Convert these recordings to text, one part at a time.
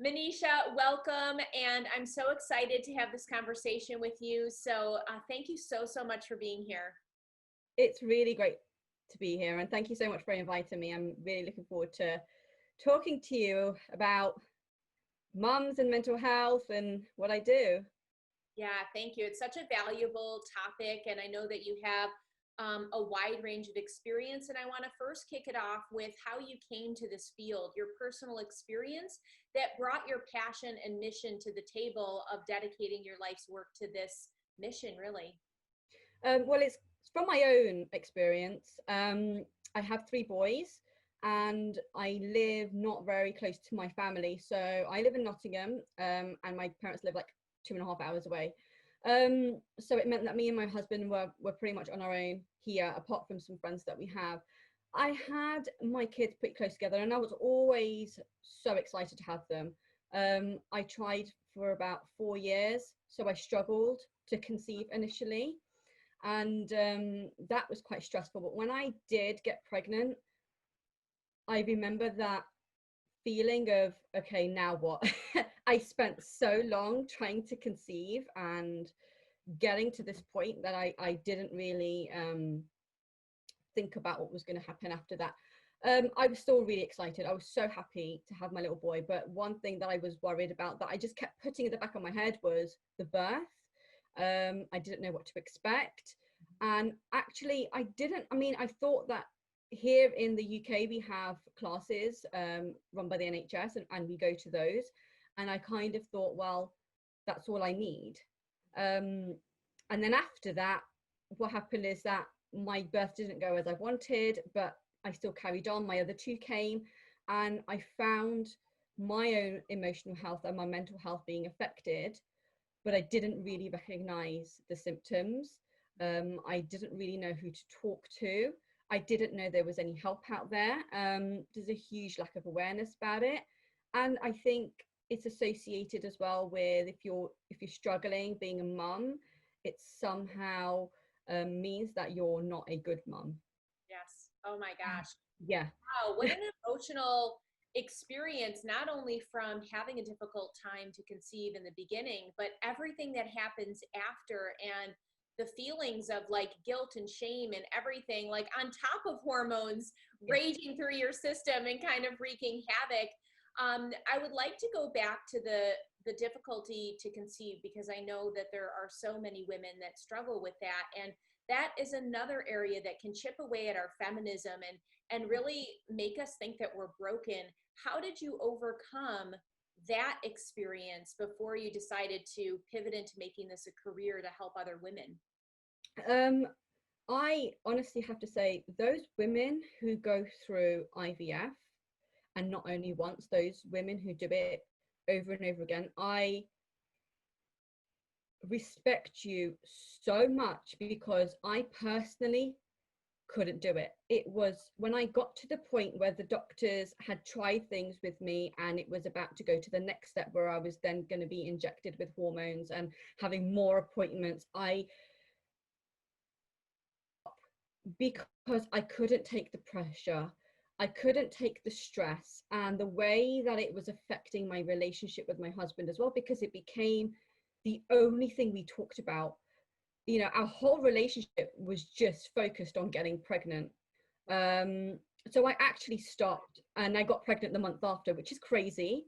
Manisha, welcome. And I'm so excited to have this conversation with you. So thank you so much for being here. It's really great to be here. And thank you so much for inviting me. I'm really looking forward to talking to you about mums and mental health and what I do. Yeah, thank you. It's such a valuable topic. And I know that you have a wide range of experience. And I want to first kick it off with how you came to this field, your personal experience that brought your passion and mission to the table of dedicating your life's work to this mission, really. Well, it's from my own experience. I have 3 boys and I live not very close to my family. So I live in Nottingham and my parents live like 2.5 hours away. So it meant that me and my husband were pretty much on our own here, apart from some friends that we have. I had my kids pretty close together and I was always so excited to have them. I tried for about 4 years, so I struggled to conceive initially, and that was quite stressful. But when I did get pregnant, I remember that feeling of, okay, now what? I spent so long trying to conceive and getting to this point that I didn't really think about what was going to happen after that. I was still really excited. I was so happy to have my little boy. But one thing that I was worried about that I just kept putting in the back of my head was the birth. I didn't know what to expect. And actually, I thought that here in the UK, we have classes run by the NHS and we go to those. And I kind of thought, well, that's all I need. And then after that, what happened is that my birth didn't go as I wanted, but I still carried on. My other 2 came, and I found my own emotional health and my mental health being affected, but I didn't really recognize the symptoms. I didn't really know who to talk to. I didn't know there was any help out there. There's a huge lack of awareness about it. And I think it's associated as well with if you're struggling being a mum, it somehow means that you're not a good mum. Yes. Oh my gosh. Yeah. Wow. What an emotional experience, not only from having a difficult time to conceive in the beginning, but everything that happens after and the feelings of like guilt and shame and everything, like on top of hormones raging through your system and kind of wreaking havoc. I would like to go back to the difficulty to conceive, because I know that there are so many women that struggle with that. And that is another area that can chip away at our feminism and really make us think that we're broken. How did you overcome that experience before you decided to pivot into making this a career to help other women? I honestly have to say, those women who go through IVF, and not only once, those women who do it over and over again, I respect you so much, because I personally couldn't do it. It was when I got to the point where the doctors had tried things with me and it was about to go to the next step where I was then going to be injected with hormones and having more appointments, because I couldn't take the pressure, I couldn't take the stress and the way that it was affecting my relationship with my husband as well, because it became the only thing we talked about. You know, our whole relationship was just focused on getting pregnant. So I actually stopped and I got pregnant the month after, which is crazy.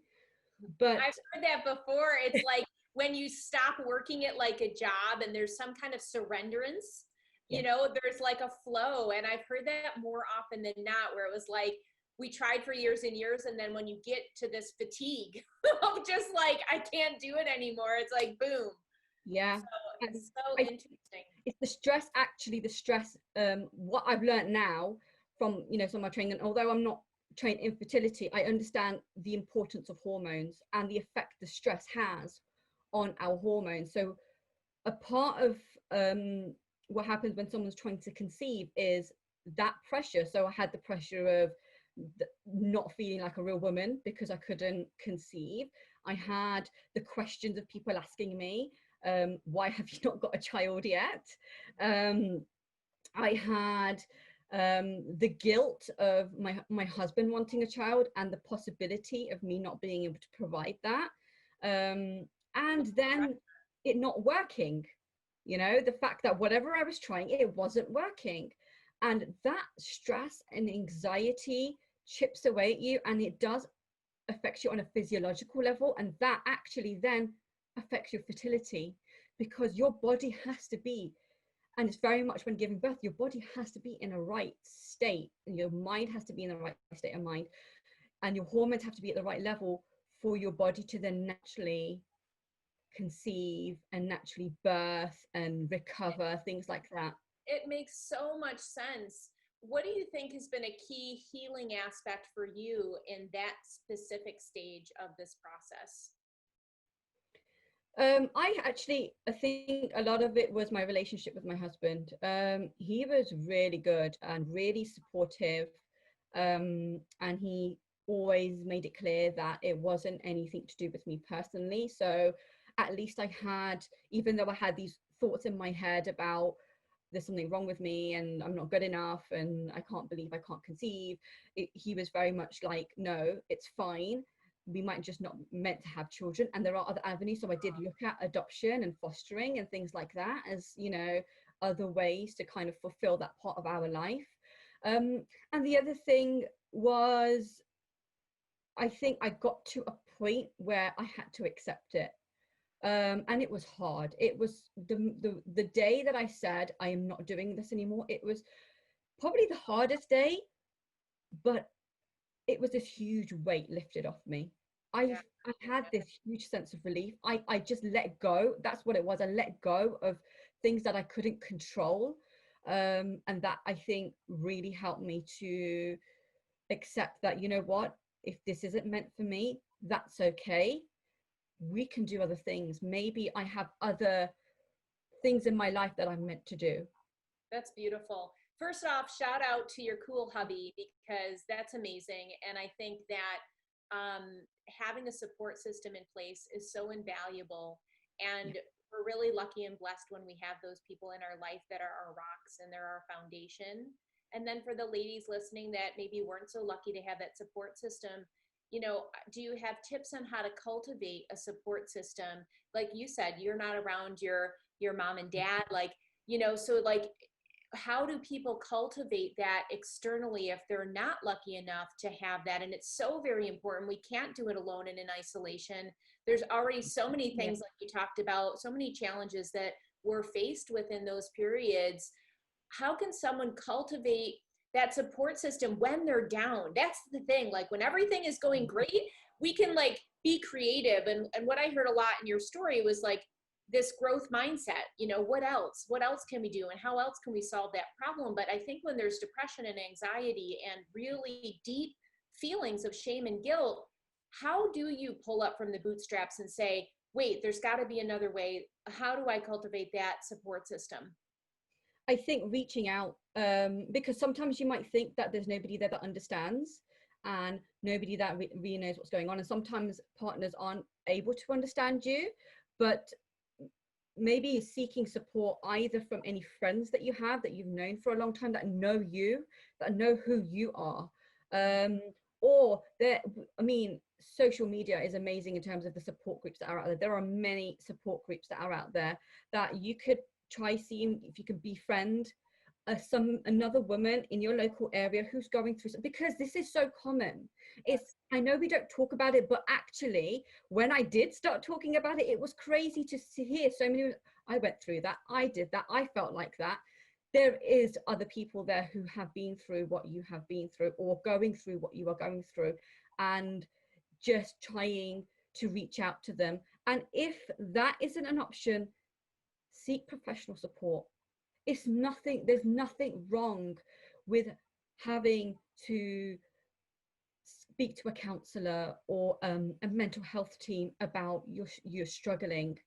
But I've heard that before. It's like when you stop working it like a job and there's some kind of surrenderance, you know, there's like a flow. And I've heard that more often than not, where it was like, we tried for years and years. And then when you get to this fatigue of just like, I can't do it anymore, it's like, boom. yeah, So it's so interesting. it's the stress, actually, the stress. What I've learned now from, you know, some of my training, and although I'm not trained in fertility, I understand the importance of hormones and the effect the stress has on our hormones. So a part of what happens when someone's trying to conceive is that pressure. So I had the pressure of not feeling like a real woman because I couldn't conceive. I had the questions of people asking me, why have you not got a child yet? I had the guilt of my husband wanting a child and the possibility of me not being able to provide that, and then it not working, you know, the fact that whatever I was trying, it wasn't working. And that stress and anxiety chips away at you, and it does affect you on a physiological level, and that actually then affects your fertility, because your body has to be, and it's very much when giving birth, your body has to be in a right state, and your mind has to be in the right state of mind, and your hormones have to be at the right level for your body to then naturally conceive and naturally birth and recover, things like that. It makes so much sense. What do you think has been a key healing aspect for you in that specific stage of this process? I think a lot of it was my relationship with my husband. He was really good and really supportive. And he always made it clear that it wasn't anything to do with me personally. So at least I had, even though I had these thoughts in my head about there's something wrong with me and I'm not good enough and I can't believe I can't conceive, he was very much like, no, it's fine. We might just not meant to have children, and there are other avenues. So I did look at adoption and fostering and things like that as, you know, other ways to kind of fulfill that part of our life. And the other thing was, I think I got to a point where I had to accept it. And it was hard. It was the day that I said, I am not doing this anymore. It was probably the hardest day, but it was this huge weight lifted off me. I had this huge sense of relief. I just let go. That's what it was. I let go of things that I couldn't control. And that, I think, really helped me to accept that, you know what, if this isn't meant for me, that's okay. We can do other things. Maybe I have other things in my life that I'm meant to do. That's beautiful. First off, shout out to your cool hubby, because that's amazing. And I think that having a support system in place is so invaluable. And we're really lucky and blessed when we have those people in our life that are our rocks and they're our foundation. And then for the ladies listening that maybe weren't so lucky to have that support system, you know, do you have tips on how to cultivate a support system? Like you said, you're not around your mom and dad, like, you know, so like, how do people cultivate that externally if they're not lucky enough to have that? And it's so very important. We can't do it alone and in isolation. There's already so many things, like you talked about, so many challenges that we're faced with in those periods. How can someone cultivate that support system when they're down? That's the thing. Like when everything is going great, we can like be creative. And what I heard a lot in your story was like, this growth mindset, you know, what else can we do and how else can we solve that problem? But I think when there's depression and anxiety and really deep feelings of shame and guilt, how do you pull up from the bootstraps and say, wait, there's got to be another way? How do I cultivate that support system? I think reaching out, because sometimes you might think that there's nobody there that understands and nobody that really knows what's going on. And sometimes partners aren't able to understand you, but maybe seeking support either from any friends that you have that you've known for a long time, that know you, that know who you are, or that, I mean, social media is amazing in terms of the support groups that are out there. There are many support groups that are out there that you could try seeing if you can befriend another woman in your local area who's going through, because this is so common. It's, I know we don't talk about it, but actually when I did start talking about it, it was crazy to hear so many. I went through that, I did that, I felt like that. There is other people there who have been through what you have been through or going through what you are going through, and just trying to reach out to them. And if that isn't an option, seek professional support. It's nothing, there's nothing wrong with having to speak to a counselor or a mental health team about you're struggling.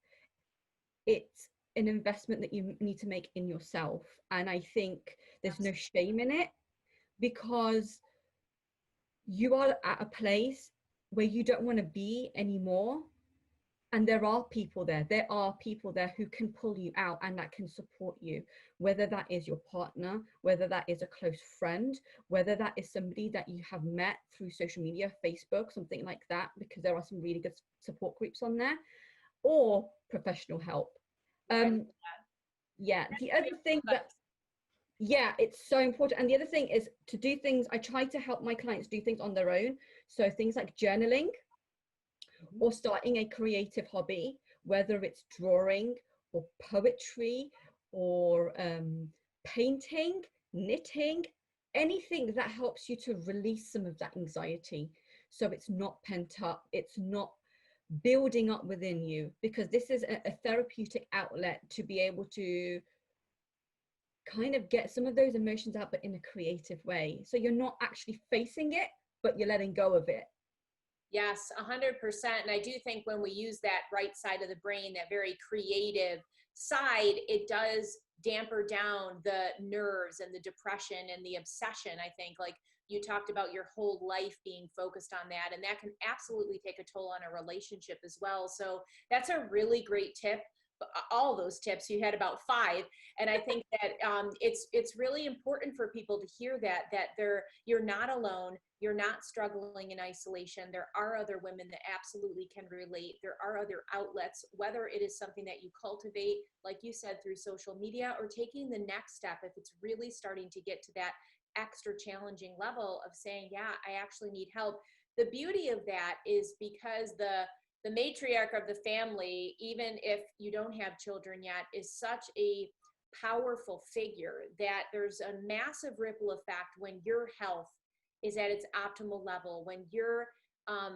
It's an investment that you need to make in yourself. And I think there's no shame in it, because you are at a place where you don't want to be anymore. And there are people there. There are people there who can pull you out and that can support you, whether that is your partner, whether that is a close friend, whether that is somebody that you have met through social media, Facebook, something like that, because there are some really good support groups on there, or professional help. Yeah, the other thing that, yeah, it's so important. And the other thing is to do things, I try to help my clients do things on their own. So things like journaling, or starting a creative hobby, whether it's drawing or poetry or painting, knitting, anything that helps you to release some of that anxiety. So it's not pent up, it's not building up within you, because this is a therapeutic outlet to be able to kind of get some of those emotions out, but in a creative way. So you're not actually facing it, but you're letting go of it. Yes, 100%. And I do think when we use that right side of the brain, that very creative side, it does damper down the nerves and the depression and the obsession. I think, like you talked about your whole life being focused on that, and that can absolutely take a toll on a relationship as well. So that's a really great tip. All those tips, you had about 5, and I think that it's really important for people to hear that you're not alone, you're not struggling in isolation. There are other women that absolutely can relate. There are other outlets, whether it is something that you cultivate, like you said, through social media, or taking the next step if it's really starting to get to that extra challenging level of saying, yeah, I actually need help. The beauty of that is because the matriarch of the family, even if you don't have children yet, is such a powerful figure that there's a massive ripple effect when your health is at its optimal level, when your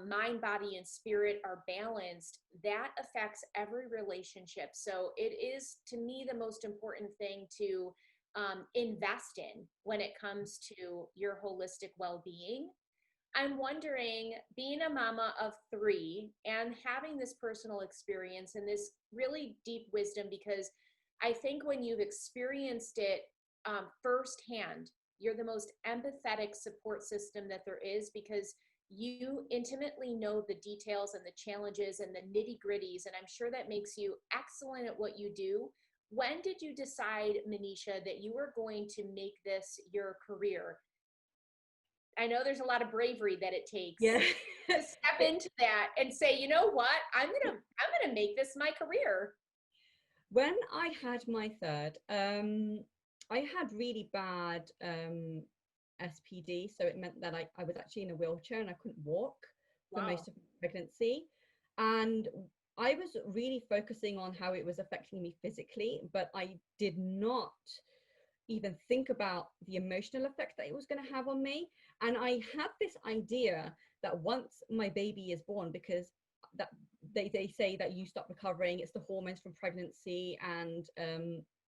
mind, body, and spirit are balanced. That affects every relationship. So it is, to me, the most important thing to invest in when it comes to your holistic well-being. I'm wondering, being a mama of 3 and having this personal experience and this really deep wisdom, because I think when you've experienced it firsthand, you're the most empathetic support system that there is, because you intimately know the details and the challenges and the nitty gritties. And I'm sure that makes you excellent at what you do. When did you decide, Manisha, that you were going to make this your career? I know there's a lot of bravery that it takes Yeah. to step into that and say, you know what, I'm gonna make this my career. When I had my third, I had really bad SPD, so it meant that I was actually in a wheelchair and I couldn't walk for Wow. most of pregnancy. And I was really focusing on how it was affecting me physically, but I did not even think about the emotional effect that it was going to have on me. And I had this idea that once my baby is born, because that they say that you stop recovering, it's the hormones from pregnancy, and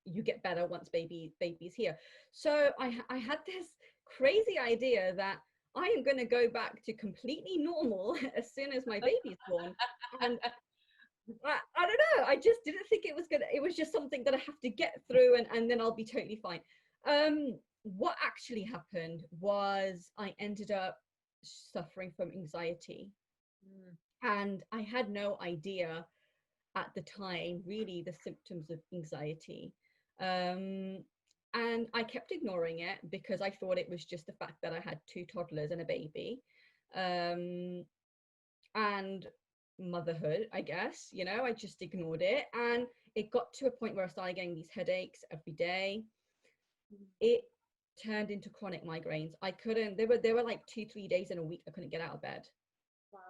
you get better once baby's here. So I had this crazy idea that I am going to go back to completely normal as soon as my baby's born. And I don't know, I just didn't think it was gonna, it was just something that I have to get through, and then I'll be totally fine. What actually happened was I ended up suffering from anxiety. And I had no idea at the time really the symptoms of anxiety. And I kept ignoring it because I thought it was just the fact that I had 2 toddlers and a baby. And motherhood, I guess, you know, I just ignored it. And it got to a point where I started getting these headaches every day. It turned into chronic migraines. I couldn't, there were like 2-3 days in a week I couldn't get out of bed. Wow.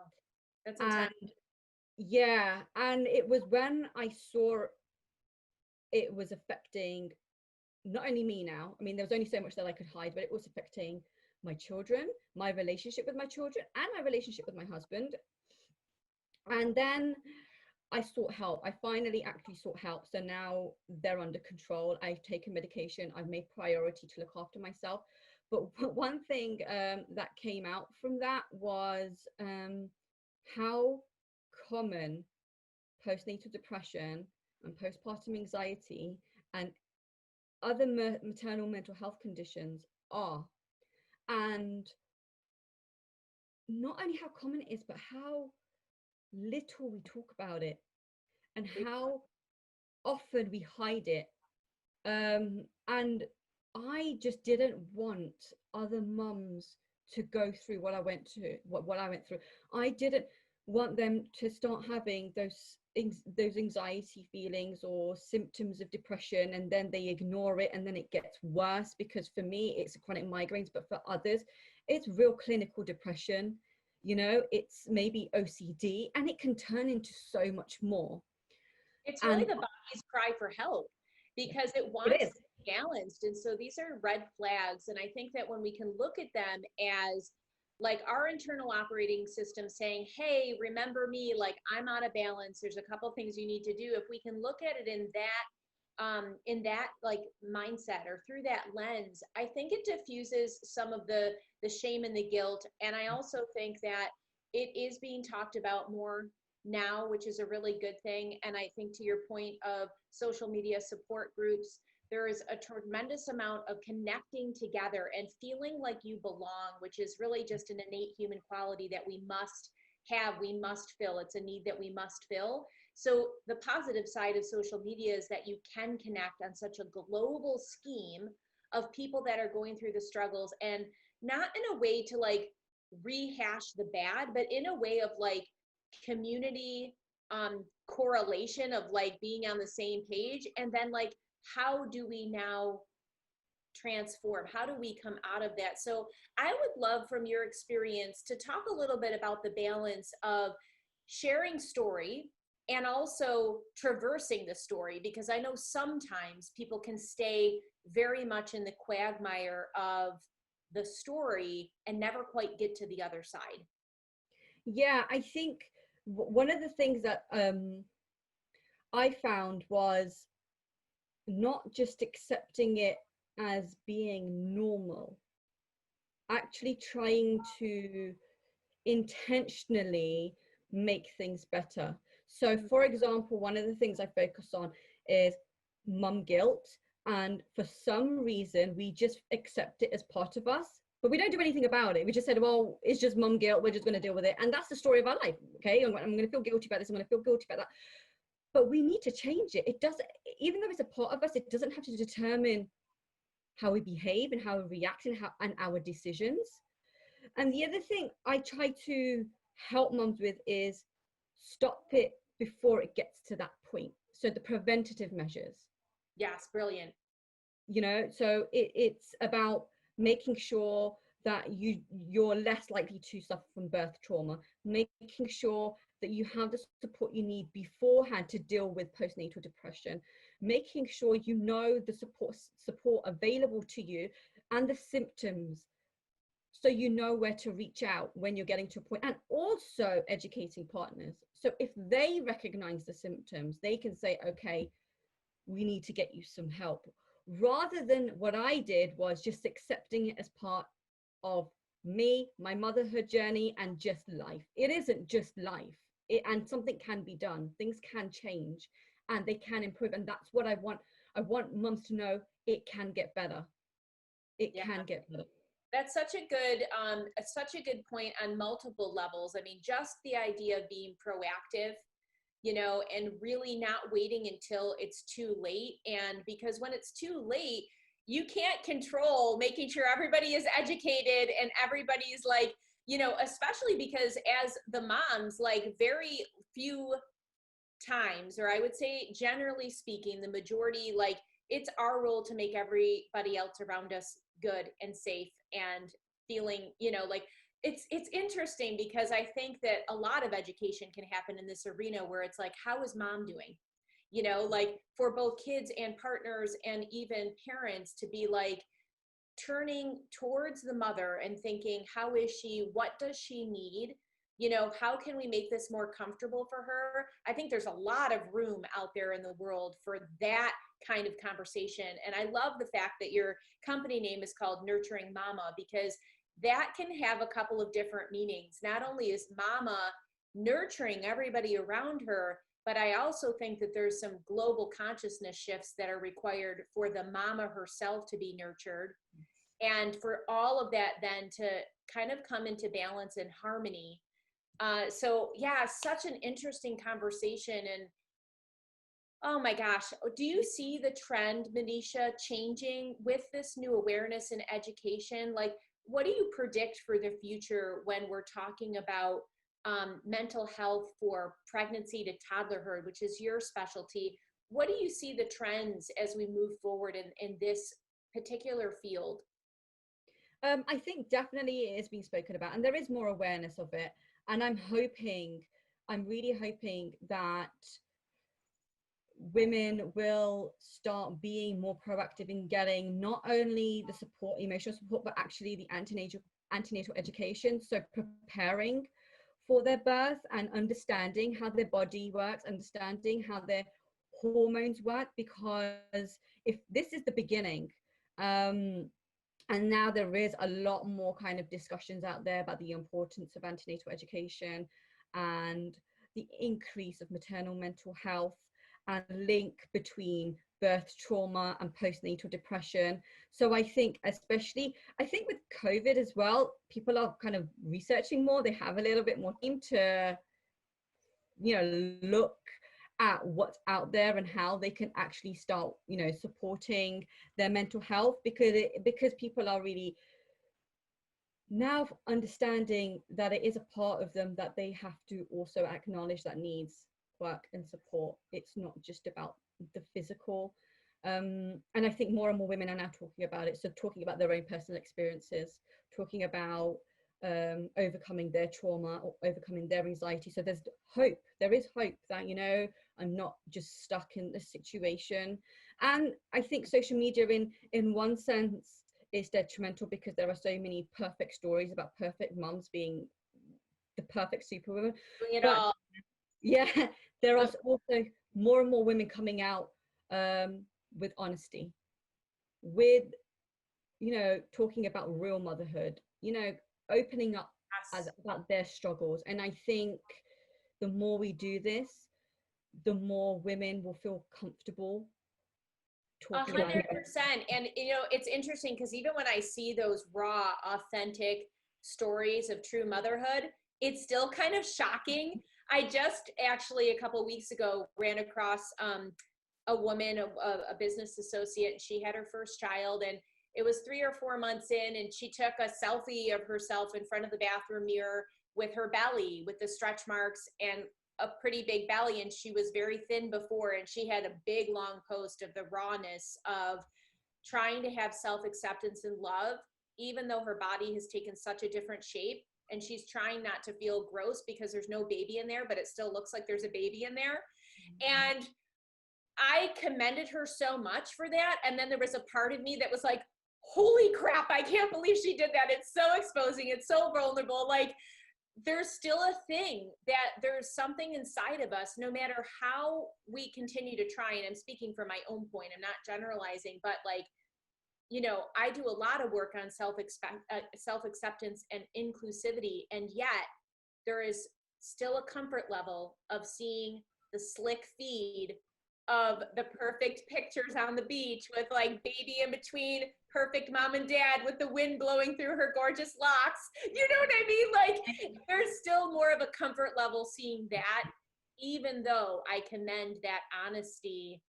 That's intense. And yeah, and it was when I saw it was affecting not only me now, I mean, there was only so much that I could hide, but it was affecting my children, my relationship with my children, and my relationship with my husband. And then I sought help. I finally actually sought help. So now they're under control. I've taken medication. I've made priority to look after myself. But one thing that came out from that was how common postnatal depression and postpartum anxiety and other maternal mental health conditions are. And not only how common it is, but how little we talk about it and how often we hide it. And I just didn't want other mums to go through what I went to, what I went through. I didn't want them to start having those anxiety feelings or symptoms of depression, and then they ignore it, and then it gets worse, because for me it's chronic migraines, but for others it's real clinical depression. You know, it's maybe OCD, and it can turn into so much more. It's really And the body's cry for help because it it wants is. to be balanced. And so these are red flags. And I think that when we can look at them as like our internal operating system saying, hey, remember me, like I'm out of balance. There's a couple things you need to do. If we can look at it in that like mindset or through that lens, I think it diffuses some of the shame and the guilt. And I also think that it is being talked about more now, which is a really good thing. And I think to your point of social media support groups, there is a tremendous amount of connecting together and feeling like you belong, which is really just an innate human quality that we must have, we must fill. It's a need that we must fill. So the positive side of social media is that you can connect on such a global scheme of people that are going through the struggles, and not in a way to like rehash the bad, but in a way of like community correlation of like being on the same page. And then like, how do we now transform? How do we come out of that? So I would love from your experience to talk a little bit about the balance of sharing story and also traversing the story, because I know sometimes people can stay very much in the quagmire of the story and never quite get to the other side. Yeah, I think one of the things that I found was not just accepting it as being normal, actually trying to intentionally make things better. So, for example, one of the things I focus on is mum guilt. And for some reason, we just accept it as part of us, but we don't do anything about it. We just said, well, it's just mum guilt. We're just going to deal with it. And that's the story of our life. Okay. I'm going to feel guilty about this. I'm going to feel guilty about that. But we need to change it. It doesn't, even though it's a part of us, it doesn't have to determine how we behave and how we react and our decisions. And the other thing I try to help mums with is stop it before it gets to that point. So the preventative measures. Yes, brilliant. You know, so it's about making sure that you're less likely to suffer from birth trauma, making sure that you have the support you need beforehand to deal with postnatal depression, making sure you know the support available to you and the symptoms, so you know where to reach out when you're getting to a point, and also educating partners. So if they recognize the symptoms, they can say, okay, we need to get you some help, rather than what I did was just accepting it as part of me, my motherhood journey, and just life. It isn't just life. And something can be done. Things can change and they can improve. And that's what I want. I want mums to know it can get better. It Yeah. can get better. That's such a good point on multiple levels. I mean, just the idea of being proactive, you know, and really not waiting until it's too late. And because when it's too late, you can't control making sure everybody is educated and everybody's like, you know, especially because as the moms, like very few times, or I would say generally speaking, the majority, like it's our role to make everybody else around us good and safe and feeling, you know, like it's interesting because I think that a lot of education can happen in this arena where it's like, how is mom doing? You know, like for both kids and partners and even parents to be like turning towards the mother and thinking, how is she? What does she need? You know, how can we make this more comfortable for her? I think there's a lot of room out there in the world for that kind of conversation. And I love the fact that your company name is called Nurturing Mama, because that can have a couple of different meanings. Not only is mama nurturing everybody around her, but I also think that there's some global consciousness shifts that are required for the mama herself to be nurtured. And for all of that then to kind of come into balance and harmony So yeah, such an interesting conversation. And oh my gosh, do you see the trend, Manisha, changing with this new awareness and education? Like, what do you predict for the future when we're talking about mental health for pregnancy to toddlerhood, which is your specialty? What do you see the trends as we move forward in this particular field? I think definitely it is being spoken about, and there is more awareness of it. And I'm really hoping that women will start being more proactive in getting not only the support, emotional support, but actually the antenatal education. So preparing for their birth and understanding how their body works, understanding how their hormones work, because if this is the beginning, and now there is a lot more kind of discussions out there about the importance of antenatal education and the increase of maternal mental health and link between birth trauma and postnatal depression. So I think, especially, I think with COVID as well, people are kind of researching more. They have a little bit more time to, look at what's out there and how they can actually start, supporting their mental health, because people are really now understanding that it is a part of them that they have to also acknowledge that needs work and support. It's not just about the physical. And I think more and more women are now talking about it. So talking about their own personal experiences, talking about overcoming their trauma or overcoming their anxiety. So there's hope. There is hope that, I'm not just stuck in this situation. And I think social media in one sense is detrimental, because there are so many perfect stories about perfect mums being the perfect superwoman. Doing it But all. yeah, there are also more and more women coming out with honesty, with, talking about real motherhood, opening up Yes. about their struggles. And I think the more we do this, the more women will feel comfortable A talking about hundred it. percent. And it's interesting because even when I see those raw, authentic stories of true motherhood, it's still kind of shocking. I just actually a couple weeks ago ran across a woman, a business associate. She had her first child, and it was 3 or 4 months in, and she took a selfie of herself in front of the bathroom mirror with her belly, with the stretch marks and a pretty big belly. And she was very thin before, and she had a big long post of the rawness of trying to have self-acceptance and love, even though her body has taken such a different shape. And she's trying not to feel gross because there's no baby in there, but it still looks like there's a baby in there. And I commended her so much for that. And then there was a part of me that was like, holy crap, I can't believe she did that. It's so exposing. It's so vulnerable. Like, there's still a thing that there's something inside of us, no matter how we continue to try. And I'm speaking from my own point, I'm not generalizing, but like, I do a lot of work on self-acceptance and inclusivity. And yet there is still a comfort level of seeing the slick feed of the perfect pictures on the beach with like baby in between, perfect mom and dad with the wind blowing through her gorgeous locks. You know what I mean? Like, there's still more of a comfort level seeing that, even though I commend that honesty.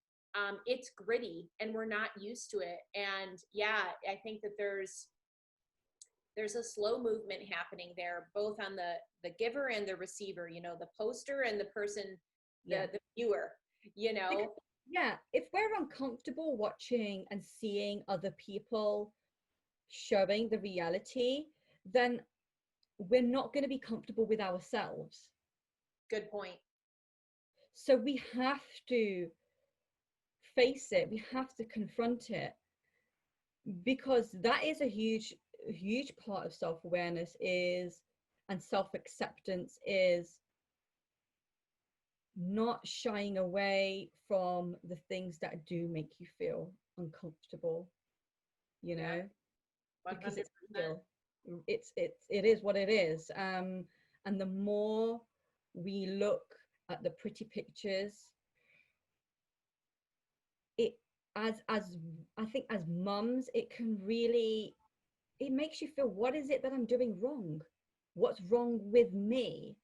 It's gritty and we're not used to it. And yeah, I think that there's a slow movement happening there, both on the giver and the receiver, the poster and the person, the viewer, Because, yeah, if we're uncomfortable watching and seeing other people showing the reality, then we're not going to be comfortable with ourselves. Good point. So we have to face it, we have to confront it, because that is a huge part of self-awareness is, and self-acceptance is not shying away from the things that do make you feel uncomfortable, Yeah, because 100%. it's real. It is what it is. And the more we look at the pretty pictures, it as I think as mums, it makes you feel, what is it that I'm doing wrong? What's wrong with me?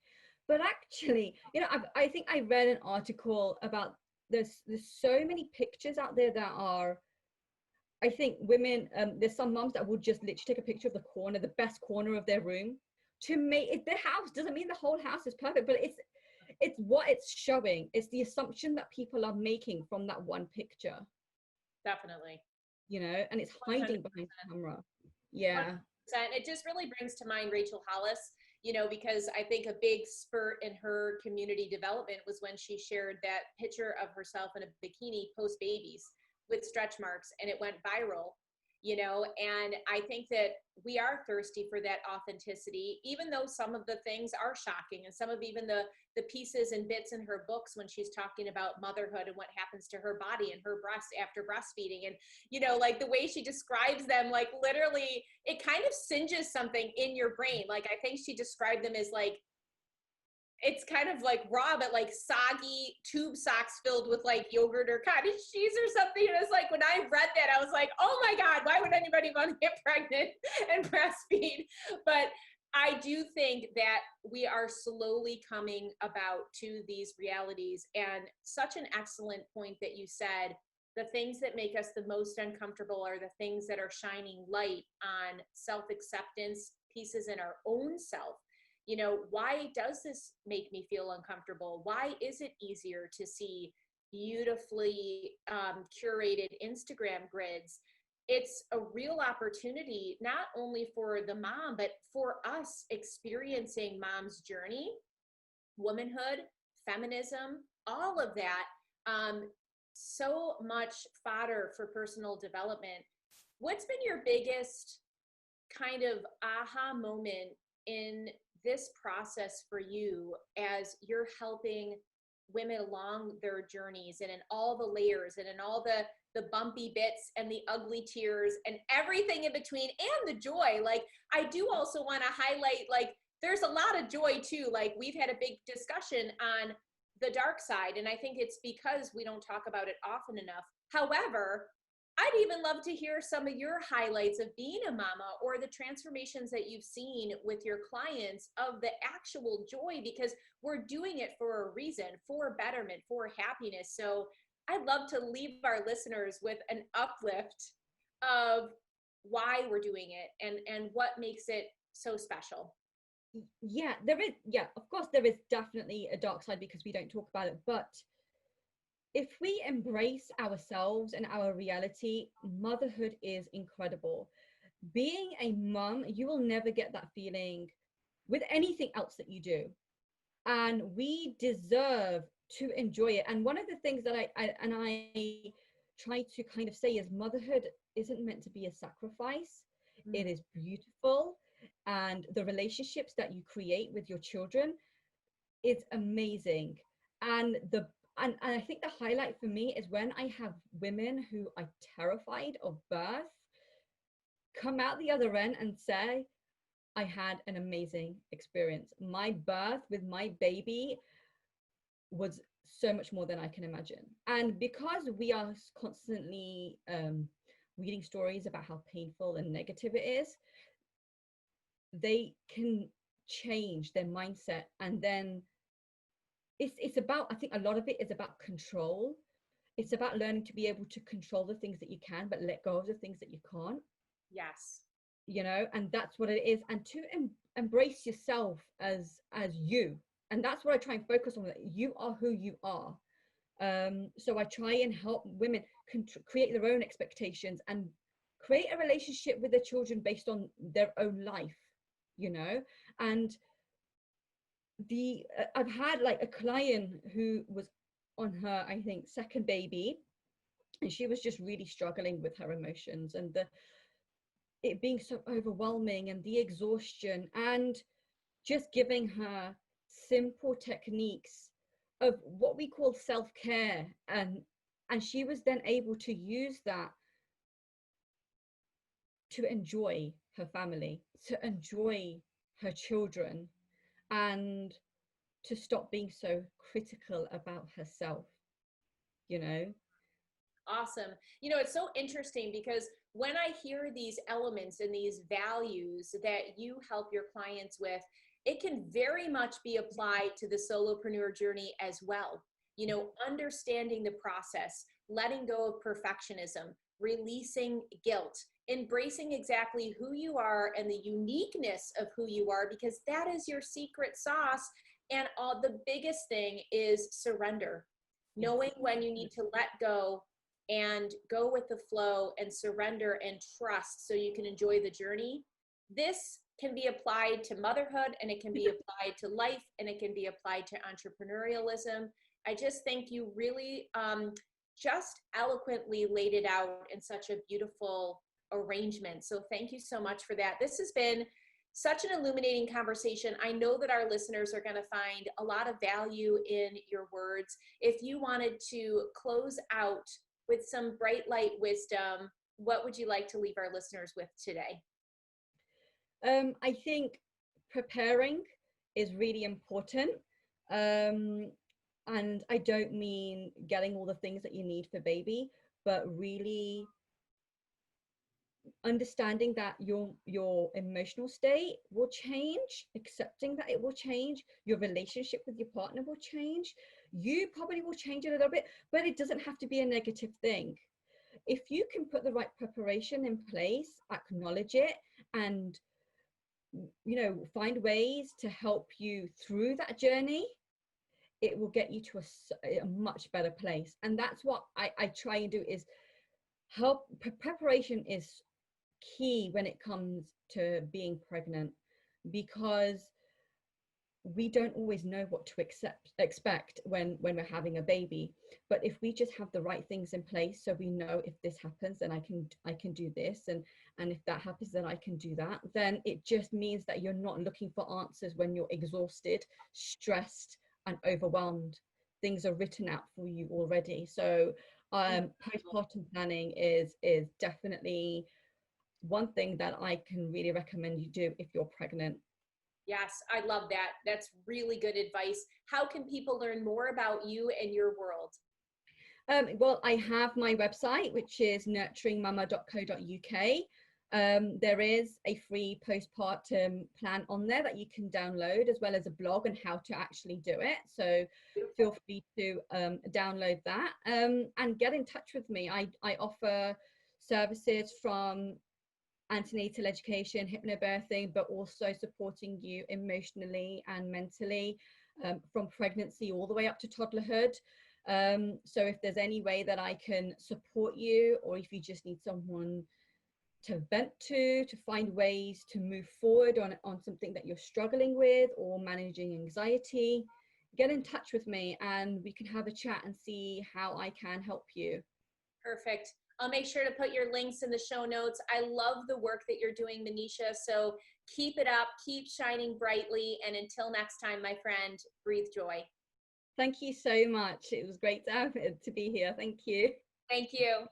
But actually, you know, I think I read an article about there's so many pictures out there that are, I think women, there's some moms that will just literally take a picture of the corner, the best corner of their room, to make it their house. Doesn't mean the whole house is perfect, but it's what it's showing. It's the assumption that people are making from that one picture. Definitely. You know, and it's hiding 100%. behind the camera. Yeah. 100%. It just really brings to mind Rachel Hollis, you know, because I think a big spurt in her community development was when she shared that picture of herself in a bikini post babies with stretch marks, and it went viral, you know. And I think that we are thirsty for that authenticity, even though some of the things are shocking, and some of even the pieces and bits in her books when she's talking about motherhood and what happens to her body and her breasts after breastfeeding, and you know, like the way she describes them, like literally it kind of singes something in your brain. Like I think she described them as like, it's kind of like raw, but like soggy tube socks filled with like yogurt or cottage cheese or something. And it's like, when I read that, I was like, oh my God, why would anybody want to get pregnant and breastfeed? But I do think that we are slowly coming about to these realities. And such an excellent point that you said, the things that make us the most uncomfortable are the things that are shining light on self-acceptance, pieces in our own self. You know, why does this make me feel uncomfortable? Why is it easier to see beautifully curated Instagram grids? It's a real opportunity, not only for the mom, but for us experiencing mom's journey, womanhood, feminism, all of that. So much fodder for personal development. What's been your biggest kind of aha moment in this process for you as you're helping women along their journeys, and in all the layers, and in all the bumpy bits and the ugly tears and everything in between, and the joy? Like, I do also want to highlight, like, there's a lot of joy too. Like, we've had a big discussion on the dark side, and I think it's because we don't talk about it often enough. However, I'd even love to hear some of your highlights of being a mama, or the transformations that you've seen with your clients of the actual joy, because we're doing it for a reason, for betterment, for happiness. So I'd love to leave our listeners with an uplift of why we're doing it, and what makes it so special. Yeah, there is. Yeah, of course, there is definitely a dark side because we don't talk about it. But if we embrace ourselves and our reality, motherhood is incredible. Being a mum, you will never get that feeling with anything else that you do. And we deserve to enjoy it. And one of the things that I try to kind of say is, motherhood isn't meant to be a sacrifice. It is beautiful. And the relationships that you create with your children is amazing. And and I think the highlight for me is when I have women who are terrified of birth come out the other end and say, I had an amazing experience. My birth with my baby was so much more than I can imagine. And because we are constantly reading stories about how painful and negative it is, they can change their mindset. And then it's about, I think a lot of it is about control. It's about learning to be able to control the things that you can, but let go of the things that you can't. Yes. You know, and that's what it is. And to embrace yourself as you. And that's what I try and focus on, that you are who you are. So I try and help women create their own expectations and create a relationship with their children based on their own life, you know. And I've had like a client who was on her, I think, second baby, and she was just really struggling with her emotions and it being so overwhelming and the exhaustion, and just giving her simple techniques of what we call self-care, and she was then able to use that to enjoy her family, to enjoy her children, and to stop being so critical about herself, you know. Awesome. You know, it's so interesting because when I hear these elements and these values that you help your clients with, it can very much be applied to the solopreneur journey as well. You know, understanding the process, letting go of perfectionism, releasing guilt, embracing exactly who you are and the uniqueness of who you are, because that is your secret sauce. And all the biggest thing is surrender, knowing when you need to let go and go with the flow and surrender and trust so you can enjoy the journey. This can be applied to motherhood, and it can be applied to life, and it can be applied to entrepreneurialism. I just think you really just eloquently laid it out in such a beautiful arrangement. So thank you so much for that. This has been such an illuminating conversation. I know that our listeners are going to find a lot of value in your words. If you wanted to close out with some bright light wisdom, what would you like to leave our listeners with today? I think preparing is really important. And I don't mean getting all the things that you need for baby, but really understanding that your emotional state will change, accepting that it will change, your relationship with your partner will change, you probably will change a little bit, but it doesn't have to be a negative thing. If you can put the right preparation in place, acknowledge it, and find ways to help you through that journey, it will get you to a much better place. And that's what I try and do, is help. Preparation is key when it comes to being pregnant, because we don't always know what to expect when we're having a baby. But if we just have the right things in place, so we know if this happens, then I can do this, and if that happens, then I can do that, then it just means that you're not looking for answers when you're exhausted, stressed, and overwhelmed. Things are written out for you already. So postpartum planning is definitely one thing that I can really recommend you do if you're pregnant. Yes, I love that. That's really good advice. How can people learn more about you and your world? Well, I have my website, which is nurturingmama.co.uk. There is a free postpartum plan on there that you can download, as well as a blog on how to actually do it. So feel free to download that and get in touch with me. I offer services from antenatal education, hypnobirthing, but also supporting you emotionally and mentally from pregnancy all the way up to toddlerhood. So if there's any way that I can support you, or if you just need someone to vent to find ways to move forward on something that you're struggling with, or managing anxiety, get in touch with me and we can have a chat and see how I can help you. Perfect. I'll make sure to put your links in the show notes. I love the work that you're doing, Manisha. So keep it up, keep shining brightly. And until next time, my friend, breathe joy. Thank you so much. It was great to be here. Thank you. Thank you.